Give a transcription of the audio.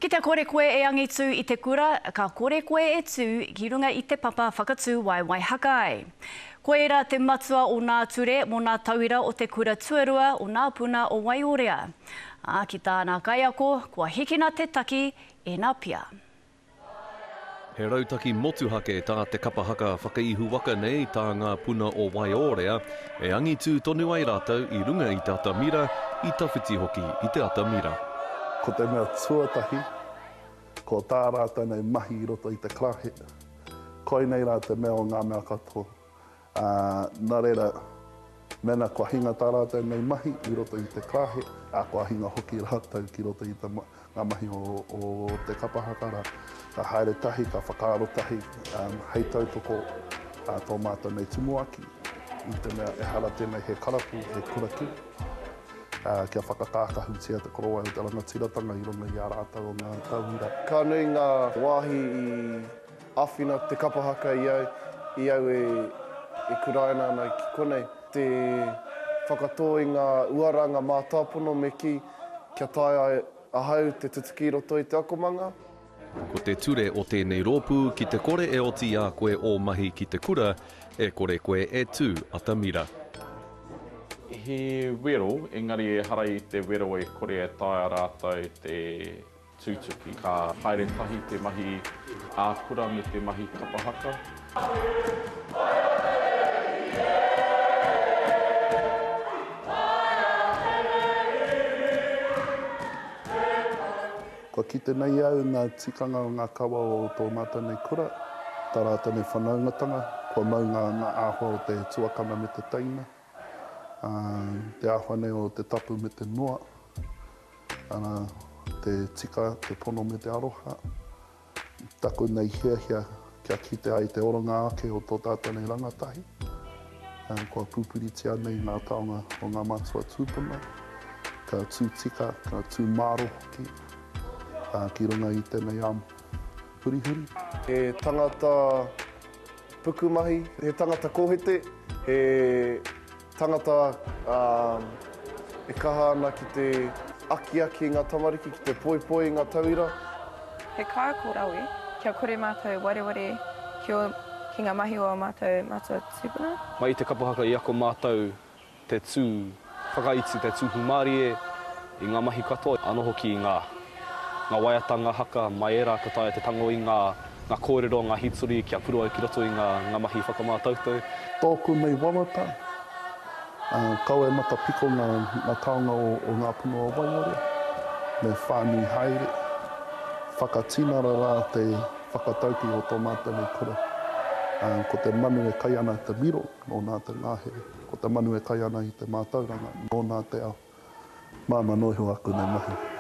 Ki te kore koe e angitu I te kura, ka kore koe e tū ki runga I te papa whakatū wai haka ai. Koe ra te matua o nā ture mō nā tauira o te kura tuarua o nā puna o Waiorea. Ki tāna kaiako, kua hikina te taki e nā pia. He rautaki motuhake tā te kapahaka whakaihu waka nei tā ngā puna o Waiorea e angitu tonu ai rātou I runga I te atamira I tawhiti hoki I te atamira. Ko te mea tuatahi, ko tā rātou nei mahi I roto I te klahe. Koi nei rā te mea o ngā mea katoa. Nā reira, mena kua hinga tā rātou nei mahi I roto I te klahe, kua hinga hoki rātou ki roto I te ngā mahi o te kapahakara. Ka haere tahi, ka whakaaro tahi, hei tautoko tō mātou nei tumuaki. I te mea e hara tēnei he karapu, he kuraki. Kia whakakākahutia te koroa o te rangatiratanga I runga I a rātou o ngā tauira. Ka nui ngā wāhi I āwhina te kapahaka I au e kuraina ana ki konei. Te whakatō I ngā uaranga mā tāpono me ki kia tae ahau te tutuki roto I te akomanga. Ko te ture o tēnei rōpū ki te kore e oti a koe o mahi ki te kura, e kore koe e tū atamira. He wero, engari e hara I te wero e kore e tae rātou te tūtuki. Ka haere tahi te mahi ākura me te mahi kapahaka. Kua kite nei au ngā tikanga o ngā kawa o tō mātou nei kura, tā rātou nei whanaungatanga, kua mau ngā āhua o te tuakana me te taina, te āhua nei o te tapu me te noa, te tika, te pono me te aroha, taku nei hiahia kia kite ai te oronga ake o tō tātou nei rangatahi, kua pupuritia nei ngā taonga o ngā mātua tūpuna, ka tū tika, ka tū māro hoki, ki runga I tēnei hurihuri. He tangata pukumahi, he tangata kōhete, he tangata e kaha ana ki te aki ngā tamariki, ki te poipoi ngā tauira. He kaia ko Raui, kia kore mātou wareware ki ngā mahi o mātou tūpuna. Mai te kapahaka I ako mātou te tū whakaiti, te tū humārie I ngā mahi katoa. Ano hoki I ngā waiatanga haka, mai era ka tae te tango I ngā kōrero, ngā hitori, kia purua ki roto I ngā mahi whakamātautau. Tōku nei wawata, kau e mata piko ngā taonga o ngā puna o Waiorea, me whānui haere, whakatinara rā te whakatauki o tō mātou nei kura. Ko te manu e kai ana te miro o nā te ngāhere, ko te manu e kai ana I te mātauranga o nā te ao. Māma noiho aku nei mahi.